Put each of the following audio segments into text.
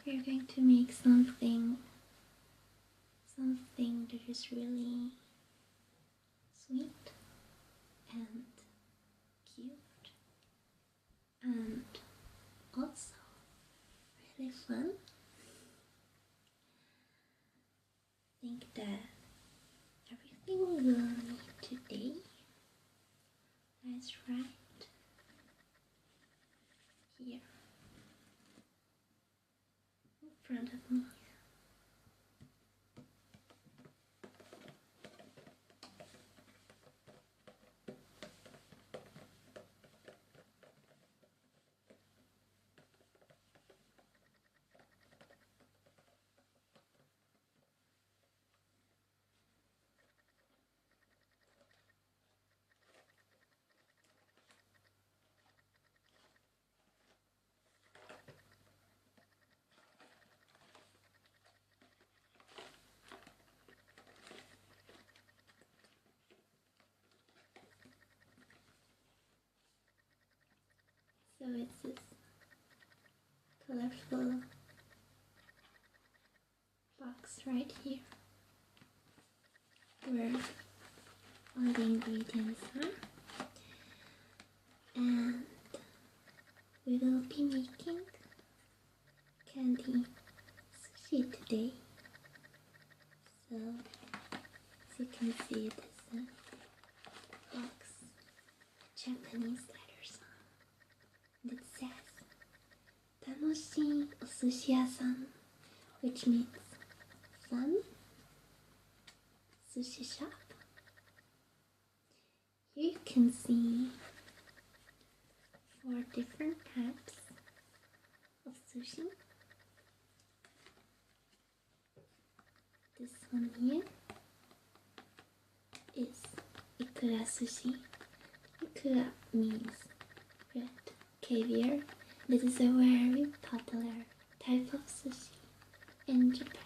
We are going to make something that is really sweet and cute and also really fun. I think that everything we will need today is right here in front of me. So it's this colorful box right here where all the ingredients are, and we will be making candy sushi today. So as you can see, it is a box Japanese letters on, and it says 楽しいお寿司屋さん, which means fun sushi shop. Here you can see 4 different types of sushi. This one here is ikura sushi. Ikura means red caviar. This is a very popular type of sushi in Japan.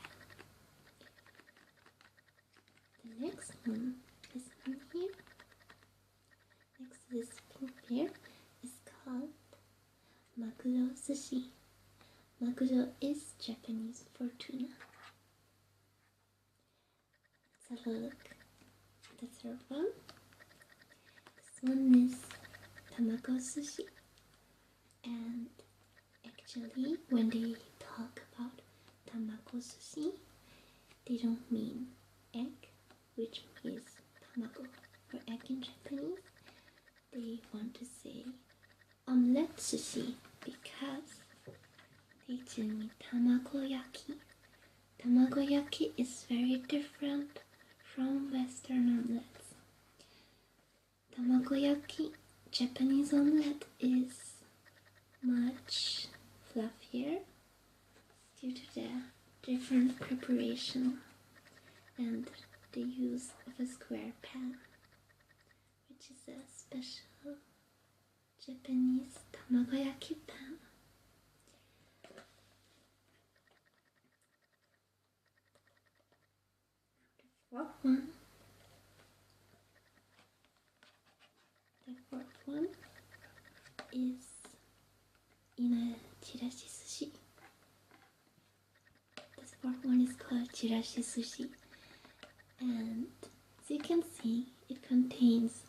The next one, this one here, next to this pink here, is called maguro sushi. Maguro is Japanese for tuna. Let's have a look at the third one. This one is tamago sushi. And actually, when they talk about tamago sushi, they don't mean egg, which is tamago for egg in Japanese. They want to say omelette sushi because they tell me tamagoyaki. Tamagoyaki is very different from Western omelets. Tamagoyaki, Japanese omelette, is much fluffier due to the different preparation and the use of a square pan, which is a special Japanese tamagoyaki pan. The fourth one is in a chirashi sushi. This fourth one is called chirashi sushi, and as you can see, it contains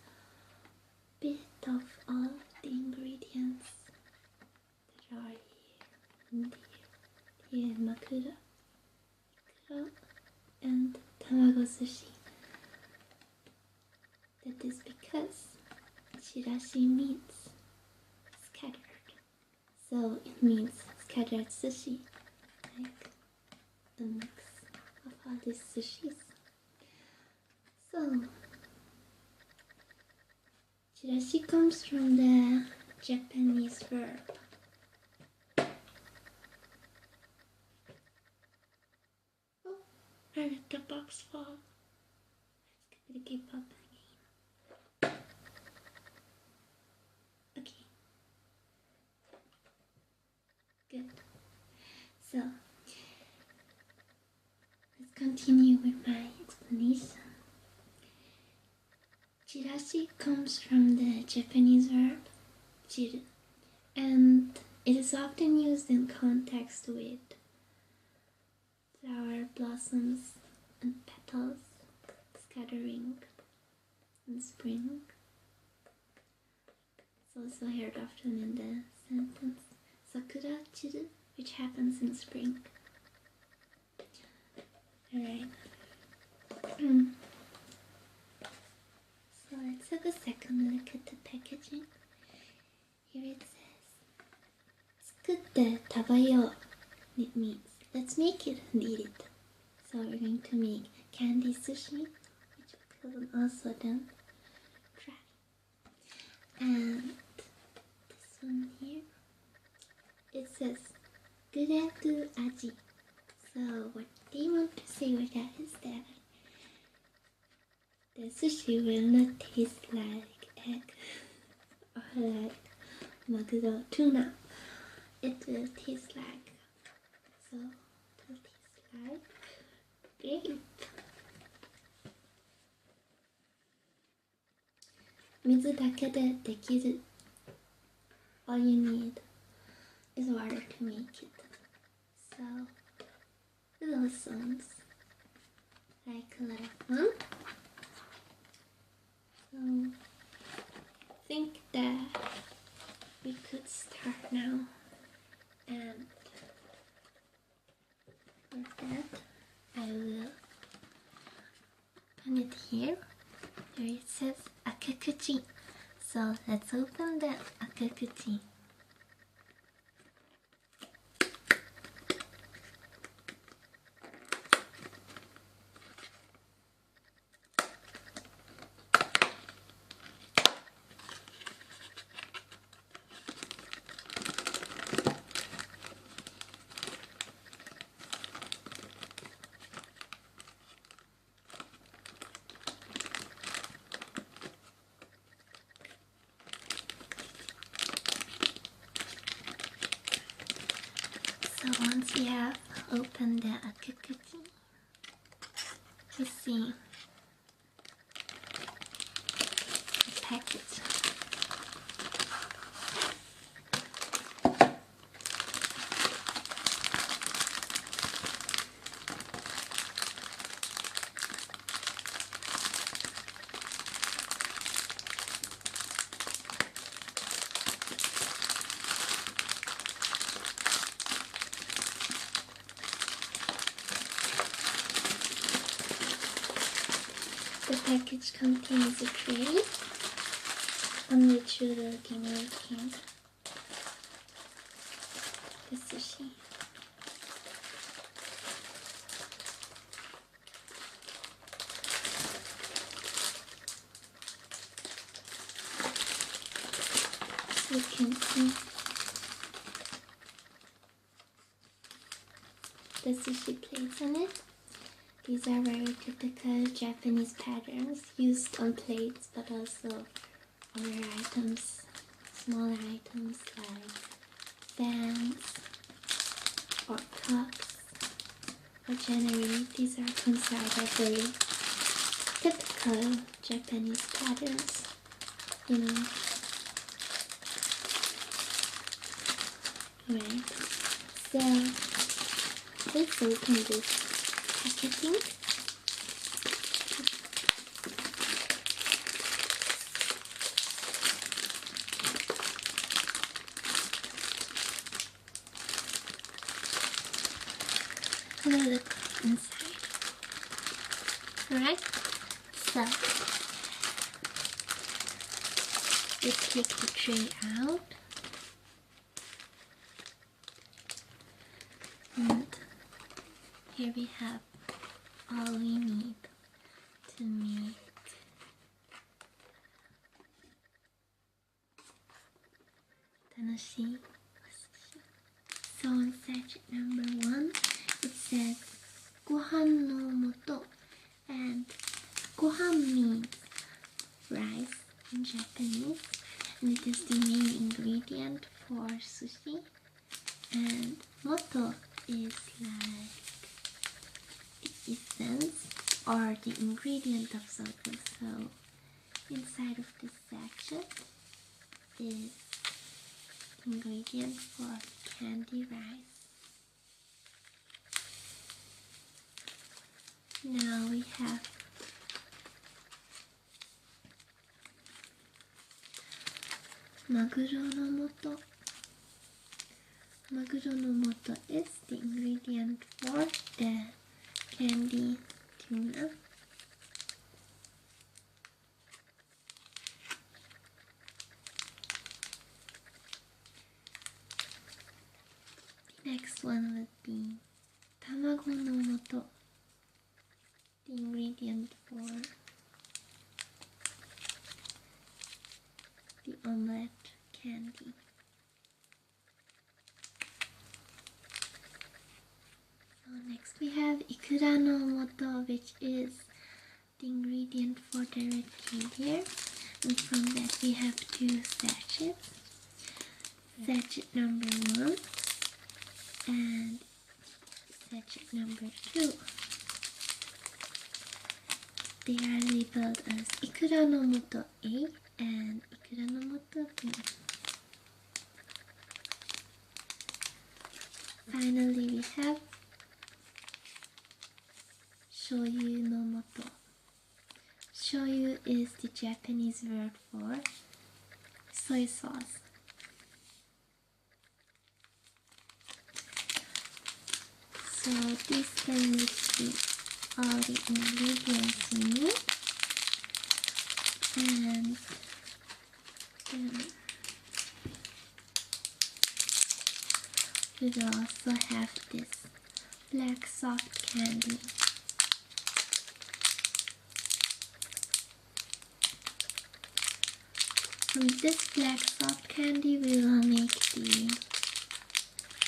a bit of all the ingredients that are here, here makura, ikura, and tamago sushi. That is because chirashi means scattered. So it means scattered sushi, like the mix of all these sushis. So, chirashi comes from the Japanese verb oh, I let the box fall. Let's give it a keep up again. Okay. Good. So, let's continue with my explanation. Chirashi comes from the Japanese verb chiru, and it is often used in context with flower blossoms and petals scattering in spring. It's also heard often in the sentence sakura chiru, which happens in spring. Alright. So let's have a second look at the packaging. Here it says, 作って食べよう. It means, let's make it and eat it. So we're going to make candy sushi, which we can also then try. And this one here, it says, グレープ味. So what they want to say with that is that the sushi will not taste like egg or like maguro tuna. It will taste like, so it will taste like grape. 水だけでできる. All you need is water to make it. So little sounds like a lot of fun. So I think that we could start now, and for that I will open it here. There it says akekuchi. So let's open the akekuchi. So once we have opened the akekuchi, you see the package. The package contains a tray on which we will be making the sushi. So you can see the sushi plates on it. These are very typical Japanese patterns used on plates, but also other items, smaller items like fans or cups or generally. These are considered very typical Japanese patterns, you know. Right, so let's open this packaging. Have a look inside. Alright, so we take the tray out and here we have all we need to make tanoshii sushi. So on sachet number 1, it says gohan no moto, and gohan means rice in Japanese, and it is the main ingredient for sushi, and moto is like the essence or the ingredient of something. So inside of this sachet is ingredient for candy rice. Now we have Maguro no moto. Maguro no moto is the ingredient for the candy tuna. The next one would be tamago no moto, the ingredient for the omelette candy. So next we have ikura no moto, which is the ingredient for the red caviar. And from that we have 2 sachets. Sachet number 1 and sachet number 2. They are labeled as ikura no moto A and ikura no moto B. Finally, we have shoyu no moto. Shoyu is the Japanese word for soy sauce. So this can mix all the ingredients you need, and we will also have this black soft candy. From this black soft candy we will make the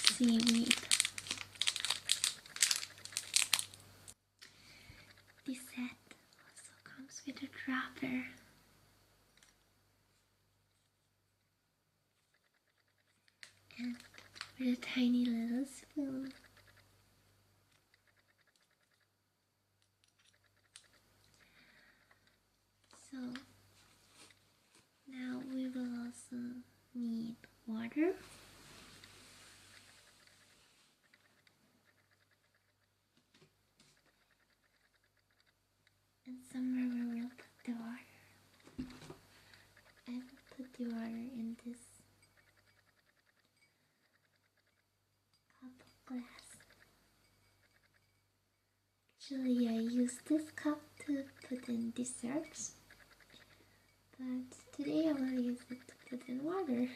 seaweed. This set also comes with a dropper. And with a tiny little spoon. So now we will also need water. And somewhere we will put the water. I will put the water in this cup of glass. Actually, I use this cup to put in desserts, but today I will use it to put in water.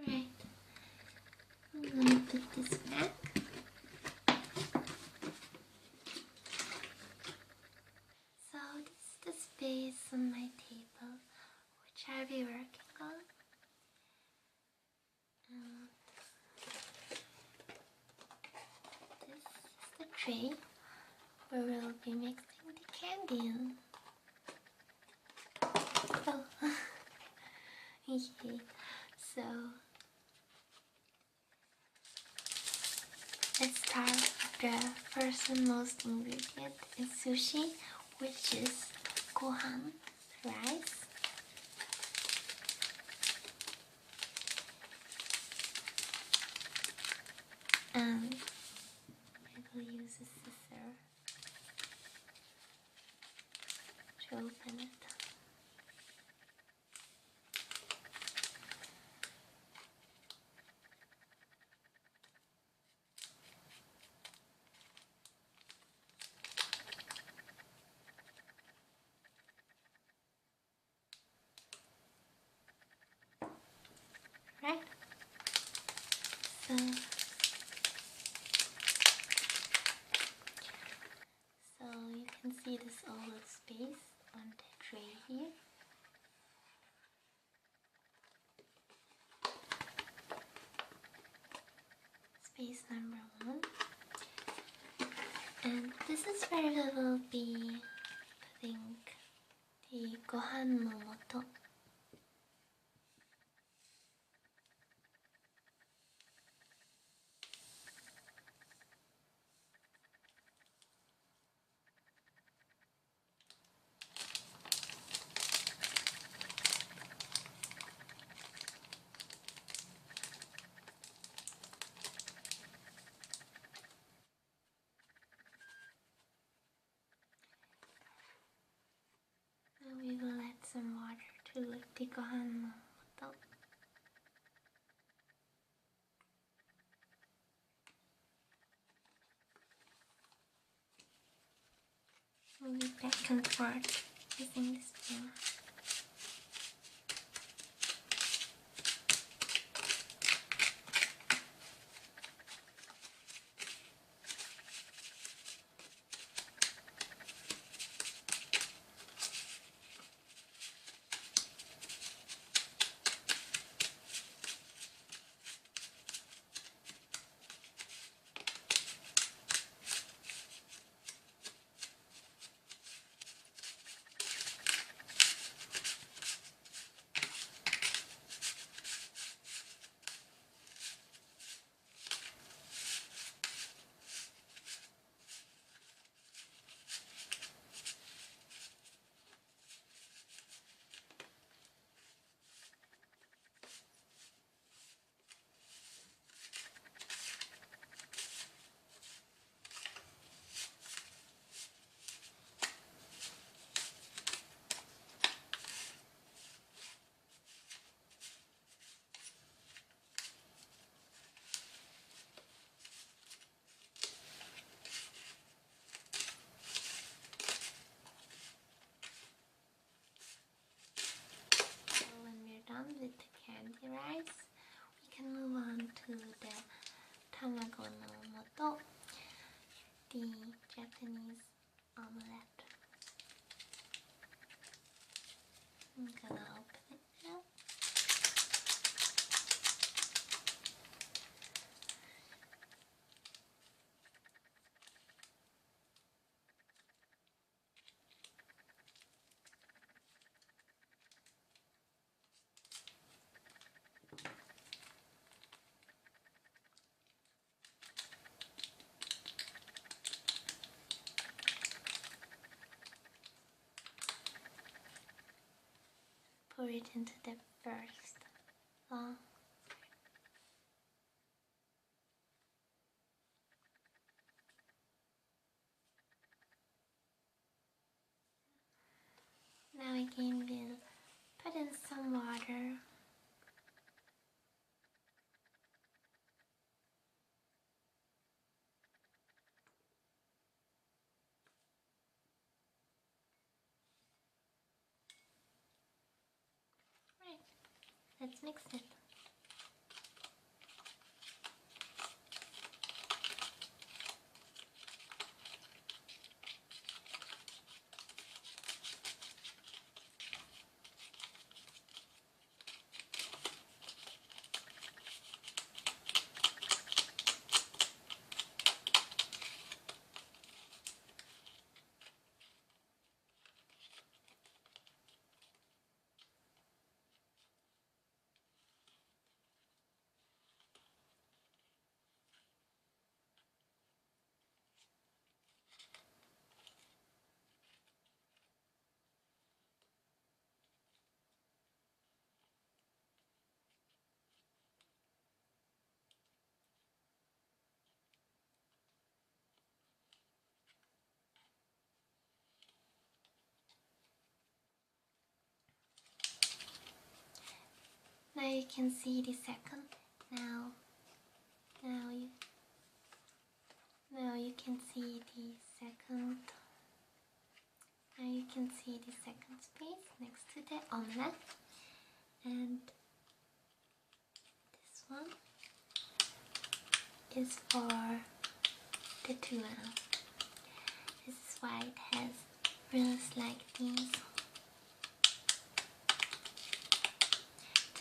Alright, I'm gonna put this back. So this is the space on my table which I'll be working on. This is the tray where we'll be mixing the candy in. Oh, okay. So let's start with the first and most ingredient in sushi, which is gohan, rice. And I will use a scissor to open it. Right? So you can see this olive space on the tray here. base number 1. And this is where we will be putting the gohan no moto. Now we will add some water to the gohan no moto. Move it back and forth using the spoon. With the candy rice, we can move on to the tamago no moto, the Japanese omelette. I'm gonna open it now. Pour it into the first long. Now again we'll put in some water. Right, let's mix it. Now you can see the second. Now you can see the second. Now you can see the second space next to the omelette, and this one is for the tuna. This is why it has rings like these,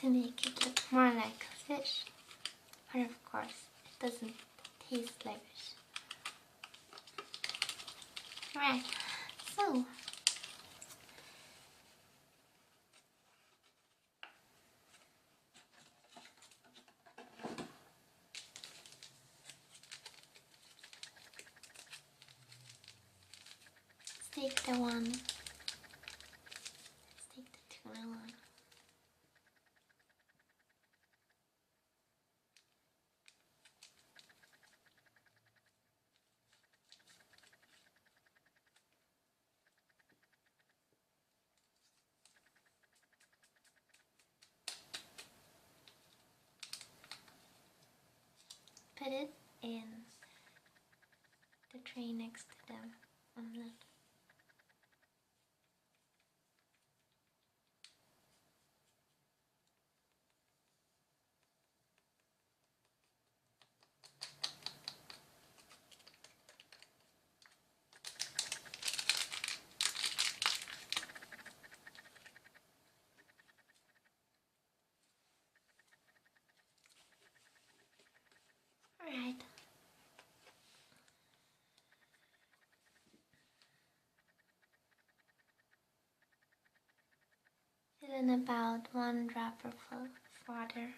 to make it look more like a fish. But of course, it doesn't he's sluggish. Right, so let's take the tuna one. Put it in the tray next to the omelette. Alright. Fill in about 1 dropper full of water.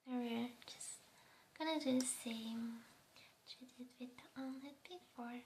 Now we're just gonna do the same as we did with the omelette before.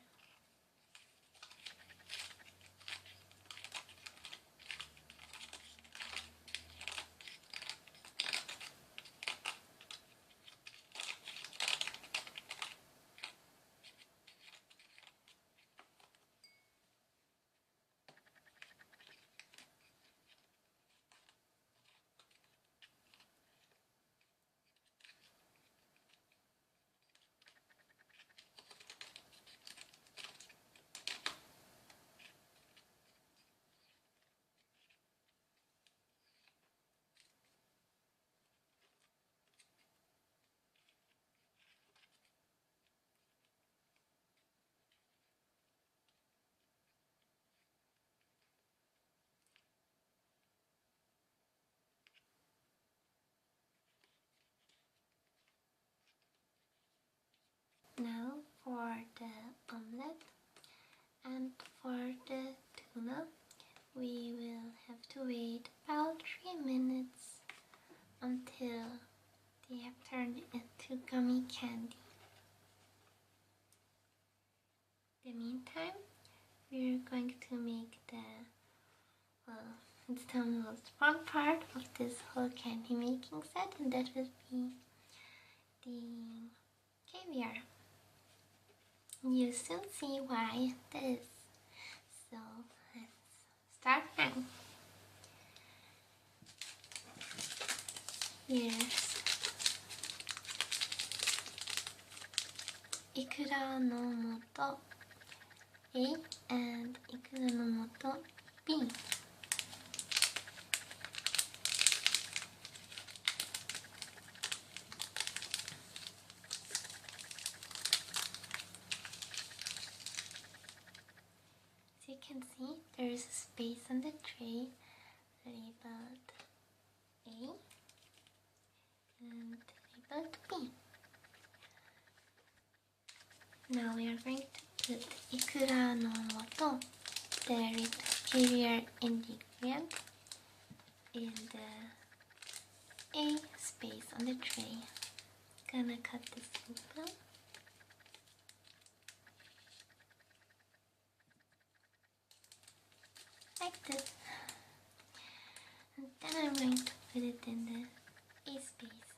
Now for the omelette and for the tuna, we will have to wait about 3 minutes until they have turned into gummy candy. In the meantime, we're going to make it's the most fun part of this whole candy making set, and that will be the caviar. You'll soon see why that is. So let's start now. Here's ikura no moto A and ikura no moto B. As you can see, there is a space on the tray labeled A and labeled B. Now we are going to put ikura no moto, the caviar ingredient, in the A space on the tray. Gonna cut this open. Like this. And then I'm going to put it in the A space.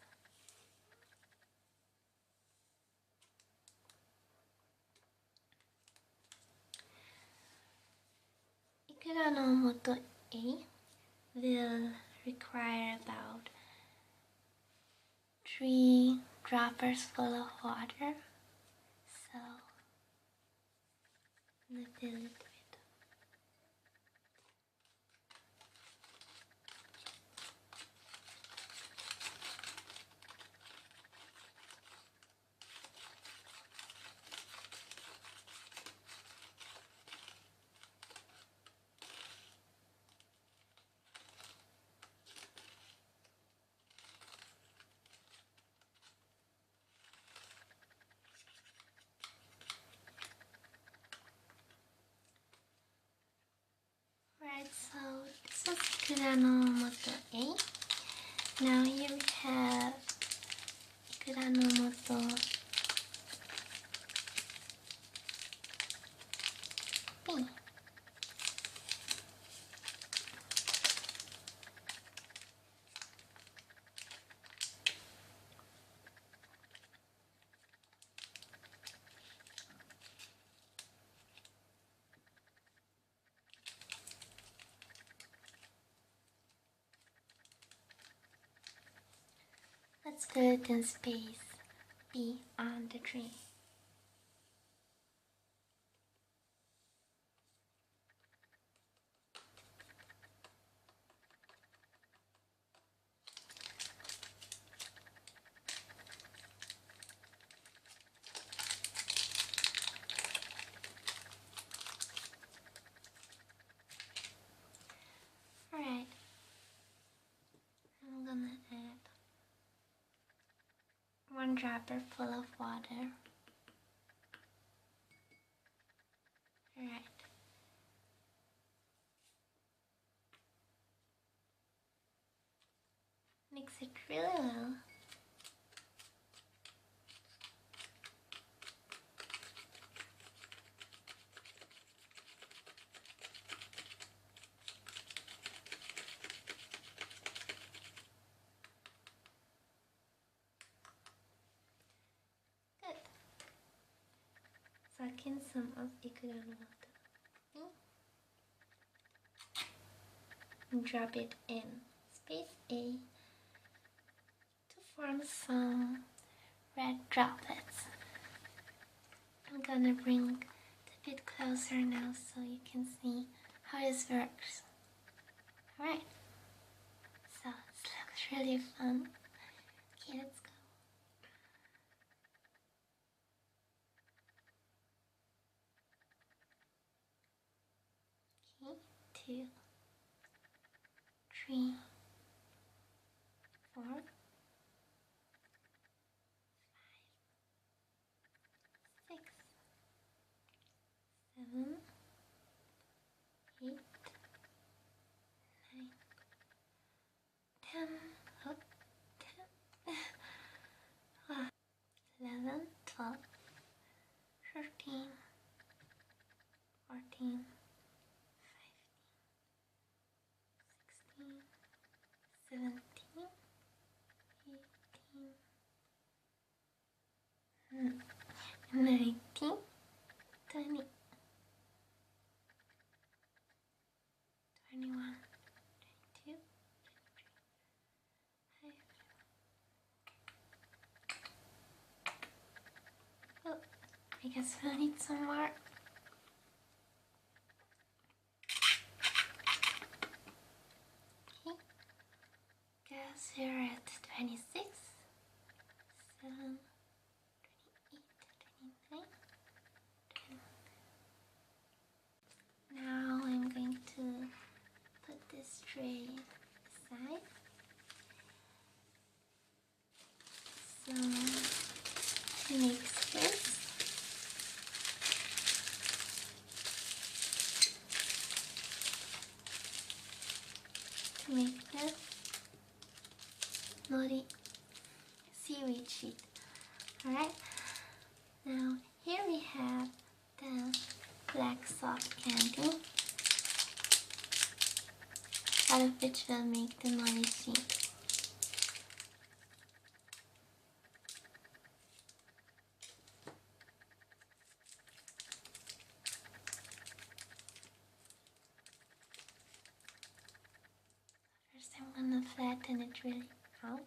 Ikura no moto A will require about 3 droppers full of water. So I'm gonna fill it with. Kuranomoto A. Now here we have Kuranomoto B. Let's put in space B on the tree. Alright, I'm gonna add 1 dropper full of water. Alright. Mix it really well. Good. Suck in some of ikura no water. And drop it in space A to form some red droplets. I'm gonna bring it a bit closer now so you can see how this works. Alright, so this looks really fun. Okay, let's go. Okay, 2, 3, 4, 5, 6, 7, 8, 9, 10, oh, 10, 11, 12, 13, 14, 15, 16, 17, 18, 19, 20, 21, 22, 23, 5. Oh, I guess we'll need some more. Okay, guess we're at 26, 7, 28, 29, 10. Now I'm going to put this tray aside. So to mix this, to make this nori seaweed sheet. Alright, now here we have the black soft candy, out of which we'll make the nori sheet. First I'm gonna flatten it really out.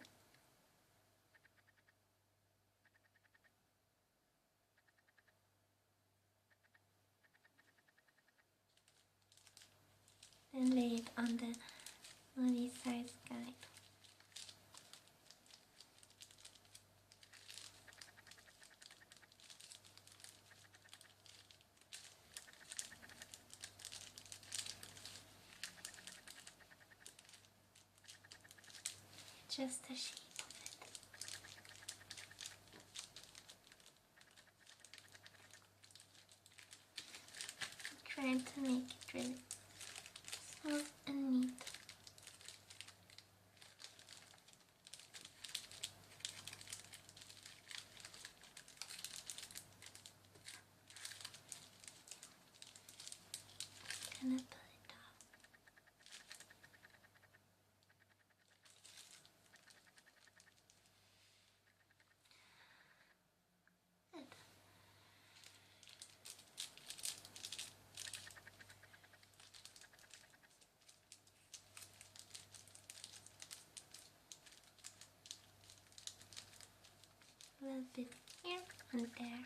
And lay it on the nori size guide. Just the shape of it. I'm trying to make it really smooth and neat. bit here and there.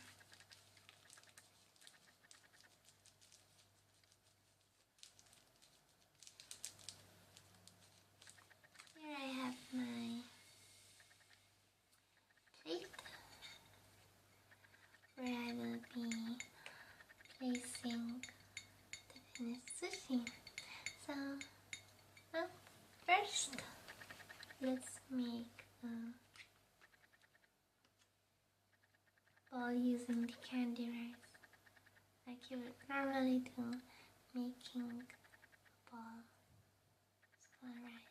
Here I have my plate where I will be placing the sushi. So, first, let's make a ball using the candy rice, like you would normally do, making a ball small rice.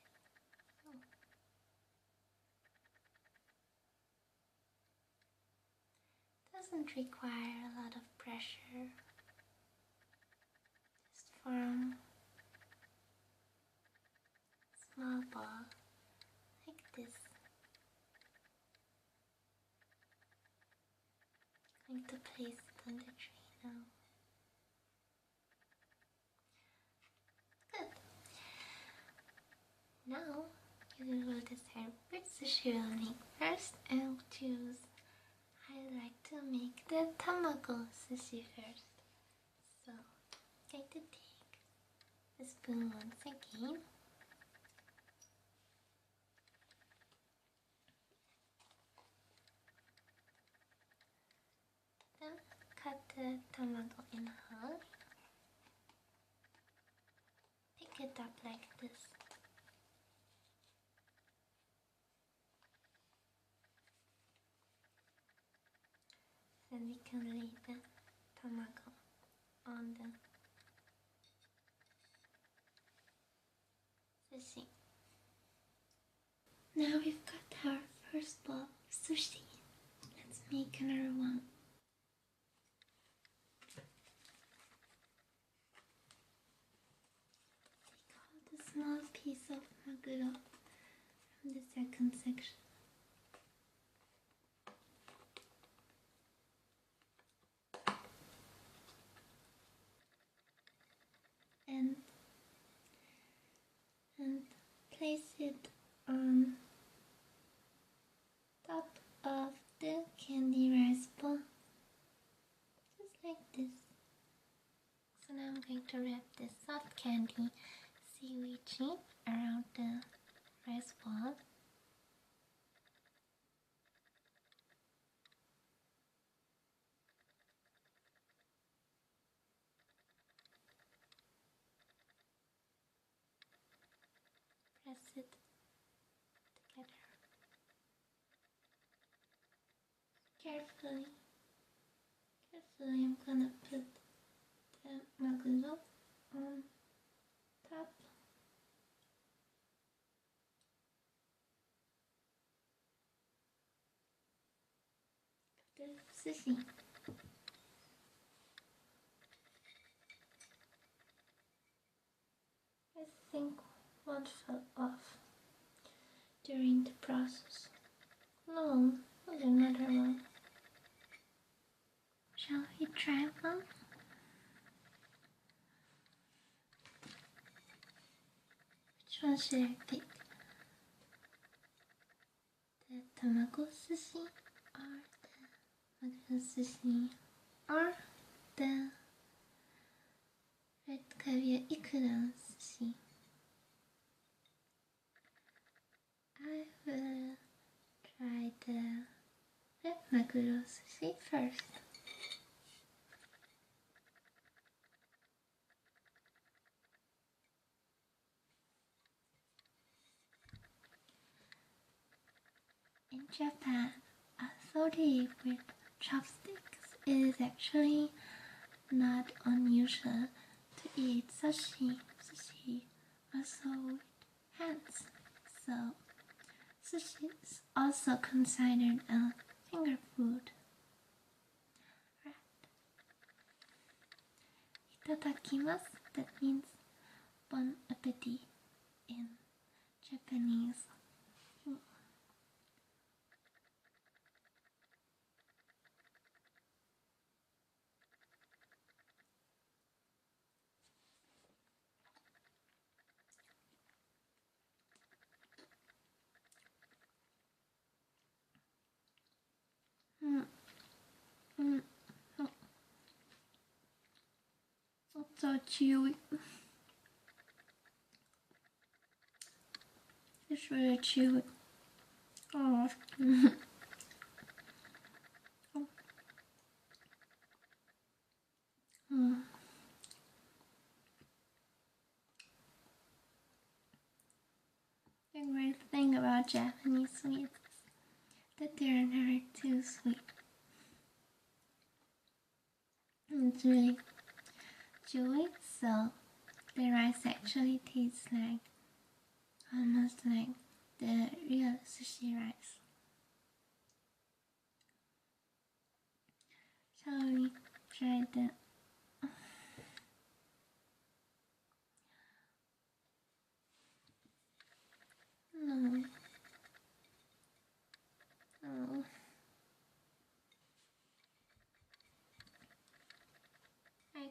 Doesn't require a lot of pressure. Just form a small ball like this. I'm going to place it on the tray now. Good. Now you will decide which sushi you will make first and choose. I like to make the tamago sushi first. So I'm going to take the spoon once again. Then cut the tamago in half. Pick it up like this. Then we can lay the tamago on the sushi. Now we've got our first bowl of sushi. Let's make another one. Take out the small piece of maguro from the second section. And place it on top of the candy rice ball, just like this. So now I'm going to wrap this soft candy seaweed sheet around the rice ball. Press it together. Carefully, I'm gonna put the maguro on top. The sushi. I think one fell off during the process. No, there's another one. Shall we try one? Which one should I pick? The tamago sushi or the maguro sushi or the red caviar ikura sushi? I will try the red maguro sushi first. In Japan, authority with chopsticks is actually not unusual to eat sushi also with hands. So sushi is also considered a finger food. Right. Itadakimasu, that means bon appetit in Japanese. so chewy. It's really chewy. Oh. Oh. Mm. The great thing about Japanese sweets is that they're never too sweet. It's really chewy, so the rice actually tastes like almost like the real sushi rice. Shall we try the no. Oh. I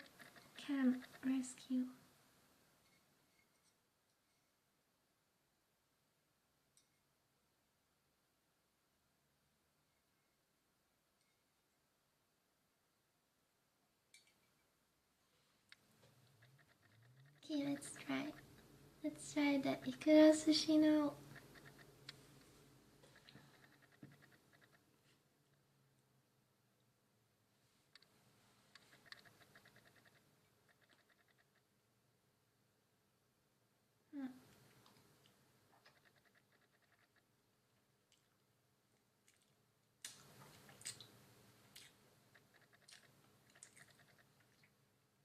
can't rescue. Okay, let's try. Let's try the ikura sushi now.